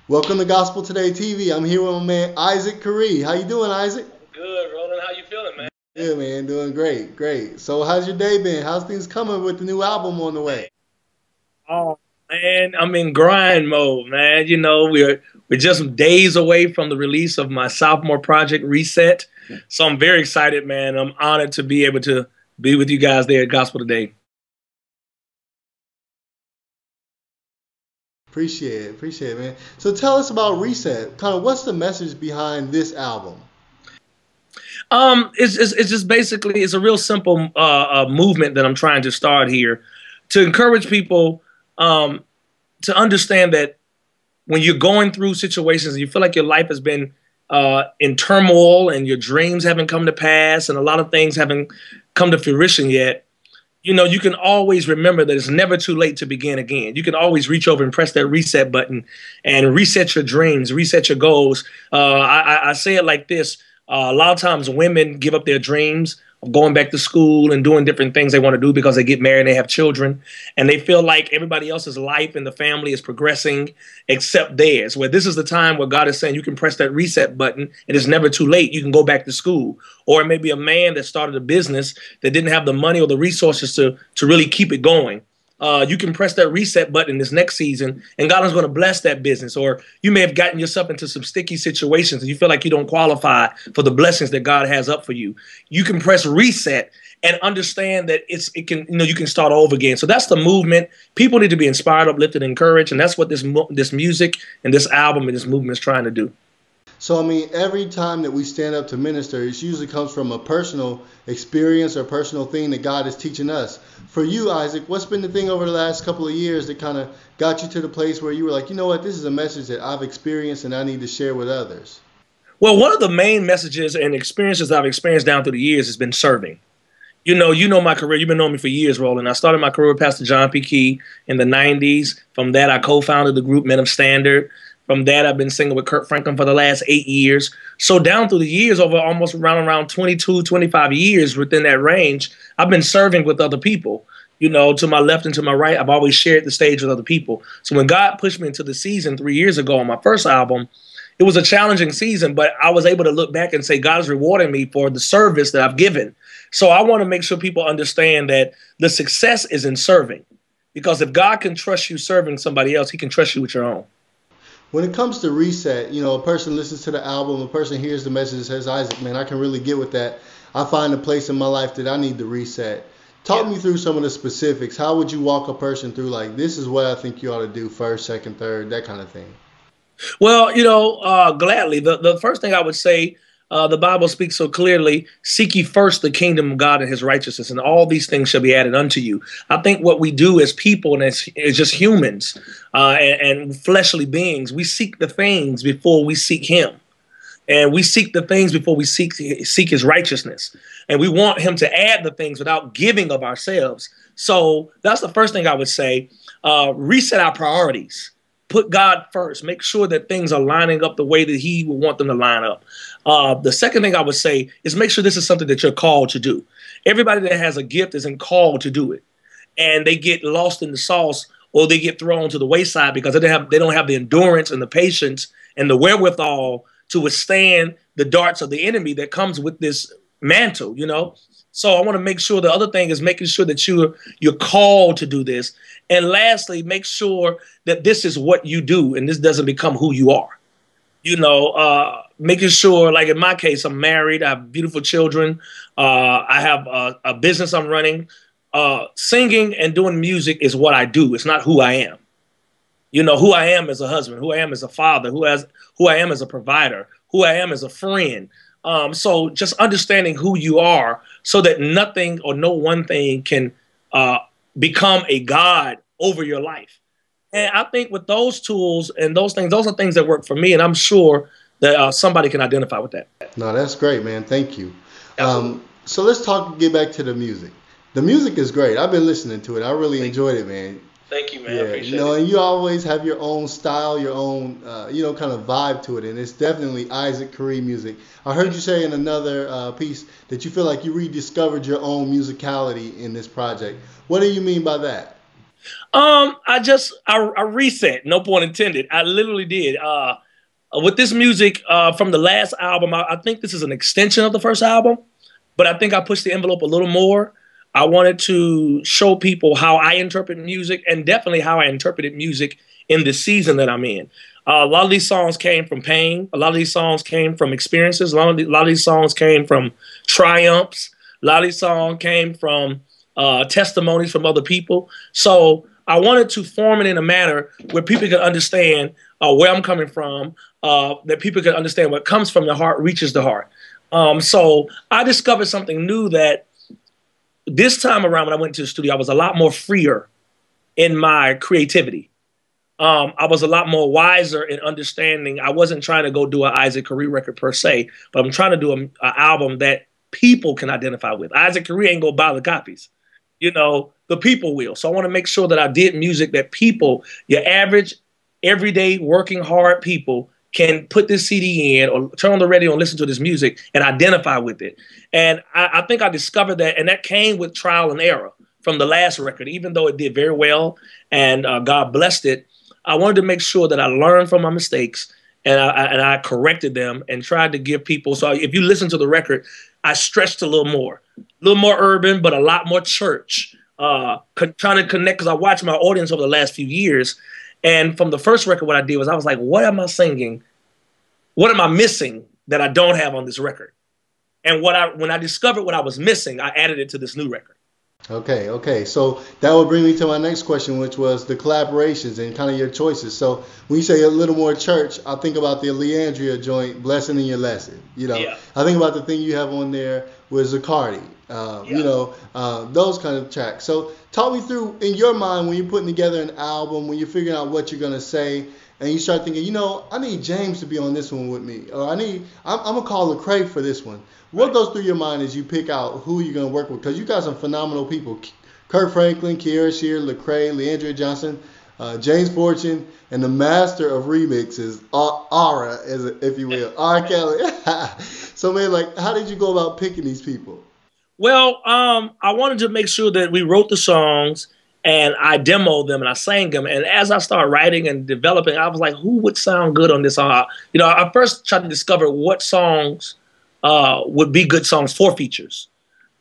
Welcome to Gospel Today TV. I'm here with my man Isaac Carree. How you doing, Isaac? Good, Roland. How you feeling, man? Good, man. Doing great, great. So how's your day been? How's things coming with the new album on the way? Oh man, I'm in grind mode, man. We're just days away from the release of my sophomore project, Reset. So I'm very excited, man. I'm honored to be able to be with you guys there at Gospel Today. Appreciate it, man. So tell us about Reset. Kind of what's the message behind this album? It's just basically it's a real simple movement that I'm trying to start here to encourage people to understand that when you're going through situations and you feel like your life has been in turmoil and your dreams haven't come to pass and a lot of things haven't come to fruition yet, you can always remember that it's never too late to begin again. You can always reach over and press that reset button and reset your dreams, reset your goals. I say it like this. A lot of times women give up their dreams of going back to school and doing different things they want to do because they get married and they have children. And they feel like everybody else's life and the family is progressing except theirs. Where this is the time where God is saying you can press that reset button and it's never too late. You can go back to school. Or it may be a man that started a business that didn't have the money or the resources to really keep it going. You can press that reset button this next season and God is going to bless that business. Or you may have gotten yourself into some sticky situations and you feel like you don't qualify for the blessings that God has up for you. You can press reset and understand that you can start over again. So that's the movement. People need to be inspired, uplifted, encouraged. And that's what this music and this album and this movement is trying to do. So, I mean, every time that we stand up to minister, it usually comes from a personal experience or personal thing that God is teaching us. For you, Isaac, what's been the thing over the last couple of years that kind of got you to the place where you were like, you know what, this is a message that I've experienced and I need to share with others? Well, one of the main messages and experiences I've experienced down through the years has been serving. You know my career. You've been knowing me for years, Roland. I started my career with Pastor John P. Key in the 90s. From that, I co-founded the group Men of Standard. From that, I've been singing with Kirk Franklin for the last 8 years. So down through the years, over almost around 22, 25 years within that range, I've been serving with other people. To my left and to my right, I've always shared the stage with other people. So when God pushed me into the season 3 years ago on my first album, it was a challenging season, but I was able to look back and say, God is rewarding me for the service that I've given. So I want to make sure people understand that the success is in serving. Because if God can trust you serving somebody else, he can trust you with your own. When it comes to reset, a person listens to the album, a person hears the message and says, Isaac, man, I can really get with that. I find a place in my life that I need to reset. Talk me through some of the specifics. How would you walk a person through, like, this is what I think you ought to do first, second, third, that kind of thing? Well, gladly. The first thing I would say, the Bible speaks so clearly, seek ye first the kingdom of God and his righteousness, and all these things shall be added unto you. I think what we do as people and as just humans and fleshly beings, we seek the things before we seek him. And we seek the things before we seek his righteousness. And we want him to add the things without giving of ourselves. So that's the first thing I would say. Reset our priorities. Put God first. Make sure that things are lining up the way that he would want them to line up. The second thing I would say is make sure this is something that you're called to do. Everybody that has a gift isn't called to do it. And they get lost in the sauce or they get thrown to the wayside because they don't have the endurance and the patience and the wherewithal to withstand the darts of the enemy that comes with this mantle, So I want to make sure the other thing is making sure that you're called to do this. And lastly, make sure that this is what you do and this doesn't become who you are. Making sure, like in my case, I'm married, I have beautiful children, I have a business I'm running. Singing and doing music is what I do. It's not who I am. Who I am as a husband, who I am as a father, who I am as a provider, who I am as a friend. So just understanding who you are so that nothing or no one thing can become a God over your life. And I think with those tools and those things, those are things that work for me. And I'm sure that somebody can identify with that. No, that's great, man. Thank you. So let's get back to the music. The music is great. I've been listening to it. I really enjoyed it, man. Thank you, man. Yeah, I appreciate it. and you always have your own style, your own, kind of vibe to it, and it's definitely Isaac Carree music. I heard you say in another piece that you feel like you rediscovered your own musicality in this project. What do you mean by that? I reset, no pun intended. I literally did. With this music from the last album, I think this is an extension of the first album, but I think I pushed the envelope a little more. I wanted to show people how I interpret music and definitely how I interpreted music in the season that I'm in. A lot of these songs came from pain. A lot of these songs came from experiences. A lot of these songs came from triumphs. A lot of these songs came from testimonies from other people. So I wanted to form it in a manner where people could understand where I'm coming from, that people could understand what comes from the heart reaches the heart. So I discovered something new that this time around when I went to the studio, I was a lot more freer in my creativity. I was a lot more wiser in understanding. I wasn't trying to go do an Isaac Carree record per se, but I'm trying to do an album that people can identify with. Isaac Carree ain't gonna buy the copies. You know, the people will. So I want to make sure that I did music that people, your average, everyday, working hard people can put this CD in or turn on the radio and listen to this music and identify with it. And I think I discovered that, and that came with trial and error from the last record. Even though it did very well and God blessed it, I wanted to make sure that I learned from my mistakes and I corrected them and tried to give people. So if you listen to the record, I stretched a little more urban, but a lot more church, trying to connect, because I watched my audience over the last few years. And from the first record, what I did was I was like, what am I singing? What am I missing that I don't have on this record? And when I discovered what I was missing, I added it to this new record. Okay. So that would bring me to my next question, which was the collaborations and kind of your choices. So when you say a little more church, I think about the Leandria joint, Blessing in Your Lesson. You know, yeah. I think about the thing you have on there with Zaccardi, you know, those kind of tracks. So talk me through, in your mind, when you're putting together an album, when you're figuring out what you're going to say, and you start thinking, you know, I need James to be on this one with me, or I'm going to call Lecrae for this one. What goes through your mind as you pick out who you're going to work with? Because you got some phenomenal people. Kirk Franklin, Kierra Sheard, Lecrae, Leandria Johnson, James Fortune, and the master of remixes, Aura, if you will, R. Kelly. So, man, like, how did you go about picking these people? Well, I wanted to make sure that we wrote the songs and I demoed them and I sang them. And as I started writing and developing, I was like, who would sound good on this song? You know, I first tried to discover what songs would be good songs for features.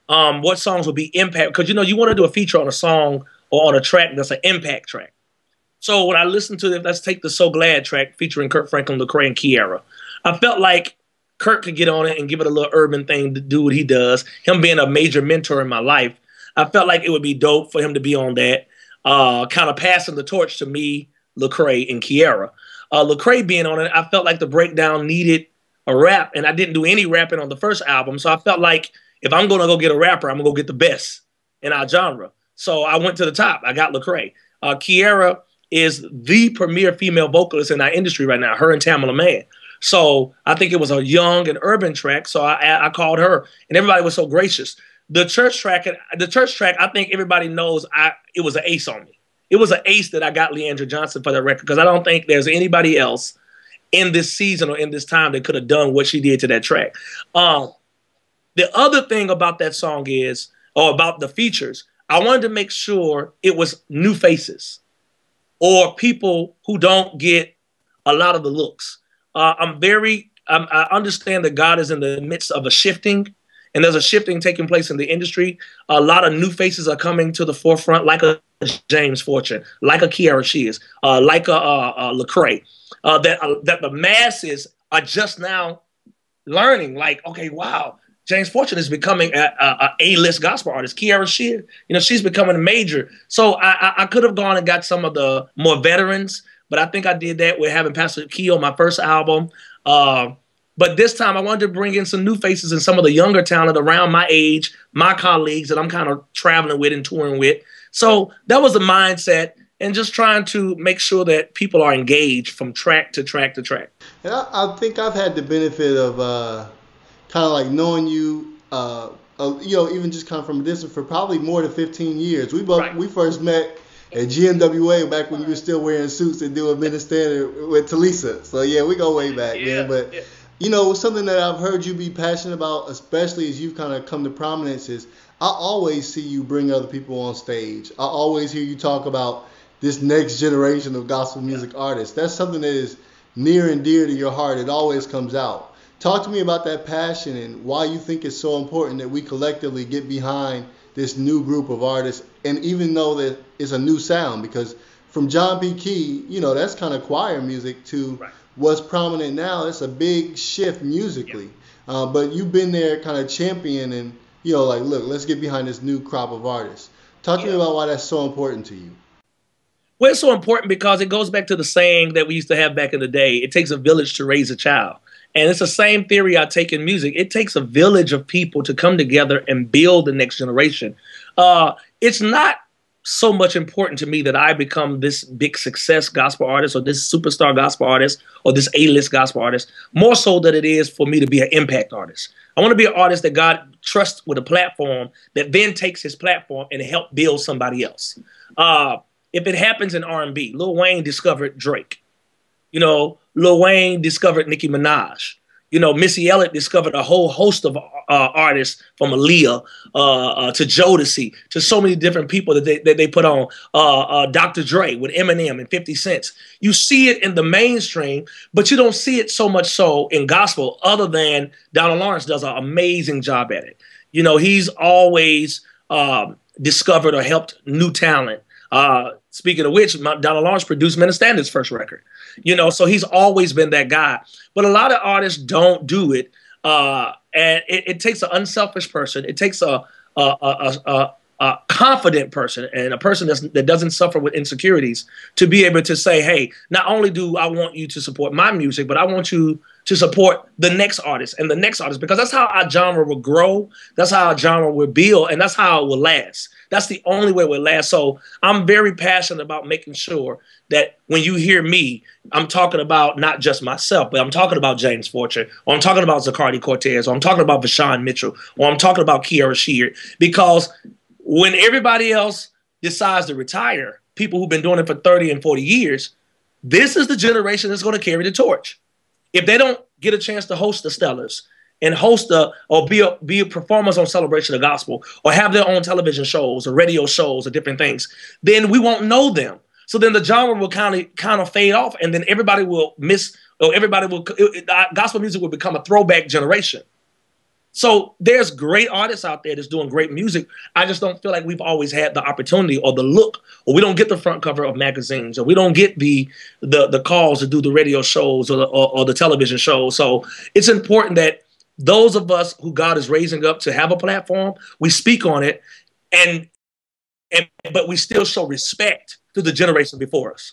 What songs would be impact? Because, you know, you want to do a feature on a song or on a track that's an impact track. So when I listened to it, let's take the So Glad track featuring Kirk Franklin, Lecrae, and Kierra. I felt like Kirk could get on it and give it a little urban thing to do what he does. Him being a major mentor in my life, I felt like it would be dope for him to be on that, kind of passing the torch to me, Lecrae, and Kierra. Lecrae being on it, I felt like the breakdown needed a rap, and I didn't do any rapping on the first album, so I felt like if I'm going to go get a rapper, I'm going to go get the best in our genre. So I went to the top. I got Lecrae. Kierra is the premier female vocalist in our industry right now, her and Tamala Mann. So I think it was a young and urban track, so I called her, and everybody was so gracious. The church track, I think everybody knows it was an ace on me. It was an ace that I got Leandria Johnson for that record, because I don't think there's anybody else in this season or in this time that could have done what she did to that track. The other thing about that song is, or about the features, I wanted to make sure it was new faces or people who don't get a lot of the looks. I understand that God is in the midst of a shifting, and there's a shifting taking place in the industry. A lot of new faces are coming to the forefront, like a James Fortune, like a Kierra Sheard, like a Lecrae. That the masses are just now learning, like, okay, wow, James Fortune is becoming a A-list gospel artist. Kierra Sheard, you know, she's becoming a major. So I could have gone and got some of the more veterans, but I think I did that with having Pastor Key on my first album. But this time I wanted to bring in some new faces and some of the younger talent around my age, my colleagues that I'm kind of traveling with and touring with. So that was the mindset, and just trying to make sure that people are engaged from track to track to track. Yeah, I think I've had the benefit of kind of like knowing you, you know, even just kind of from a distance for probably more than 15 years. We first met at GMWA back when you were still wearing suits and doing ministerial with Talisa. So yeah, we go way back, man. But You know, something that I've heard you be passionate about, especially as you've kind of come to prominence, is I always see you bring other people on stage. I always hear you talk about this next generation of gospel music artists. That's something that is near and dear to your heart. It always comes out. Talk to me about that passion and why you think it's so important that we collectively get behind this new group of artists, and even though that it's a new sound, because from John P. Key, you know, that's kind of choir music to what's prominent now. It's a big shift musically. But you've been there kind of champion and, you know, like, look, let's get behind this new crop of artists. Talk to me about why that's so important to you. Well, it's so important because it goes back to the saying that we used to have back in the day. It takes a village to raise a child. And it's the same theory I take in music. It takes a village of people to come together and build the next generation. It's not so much important to me that I become this big success gospel artist or this superstar gospel artist or this A-list gospel artist, more so than it is for me to be an impact artist. I want to be an artist that God trusts with a platform that then takes his platform and help build somebody else. If it happens in R&B, Lil Wayne discovered Drake. You know, Lil Wayne discovered Nicki Minaj. You know, Missy Elliott discovered a whole host of artists, from Aaliyah to Jodeci to so many different people that they put on. Dr. Dre with Eminem and 50 Cent. You see it in the mainstream, but you don't see it so much so in gospel, other than Donald Lawrence does an amazing job at it. You know, he's always discovered or helped new talent. Speaking of which, Donald Lawrence produced Men of Standards' first record. You know, so he's always been that guy. But a lot of artists don't do it. And it takes an unselfish person. It takes a confident person and a person that doesn't suffer with insecurities to be able to say, hey, not only do I want you to support my music, but I want you to support the next artist and the next artist, because that's how our genre will grow. That's how our genre will build, and that's how it will last. That's the only way it will last. So I'm very passionate about making sure that when you hear me, I'm talking about not just myself, but I'm talking about James Fortune, or I'm talking about Zacardi Cortez, or I'm talking about Vashawn Mitchell, or I'm talking about Kierra Sheard. Because when everybody else decides to retire, people who've been doing it for 30 and 40 years, this is the generation that's going to carry the torch. If they don't get a chance to host the Stellars and host or be performers on Celebration of Gospel, or have their own television shows or radio shows or different things, then we won't know them. So then the genre will kind of fade off, and then everybody will gospel music will become a throwback generation. So there's great artists out there that's doing great music. I just don't feel like we've always had the opportunity or the look, or we don't get the front cover of magazines, or we don't get the calls to do the radio shows or the television shows. So it's important that those of us who God is raising up to have a platform, we speak on it, but we still show respect to the generation before us.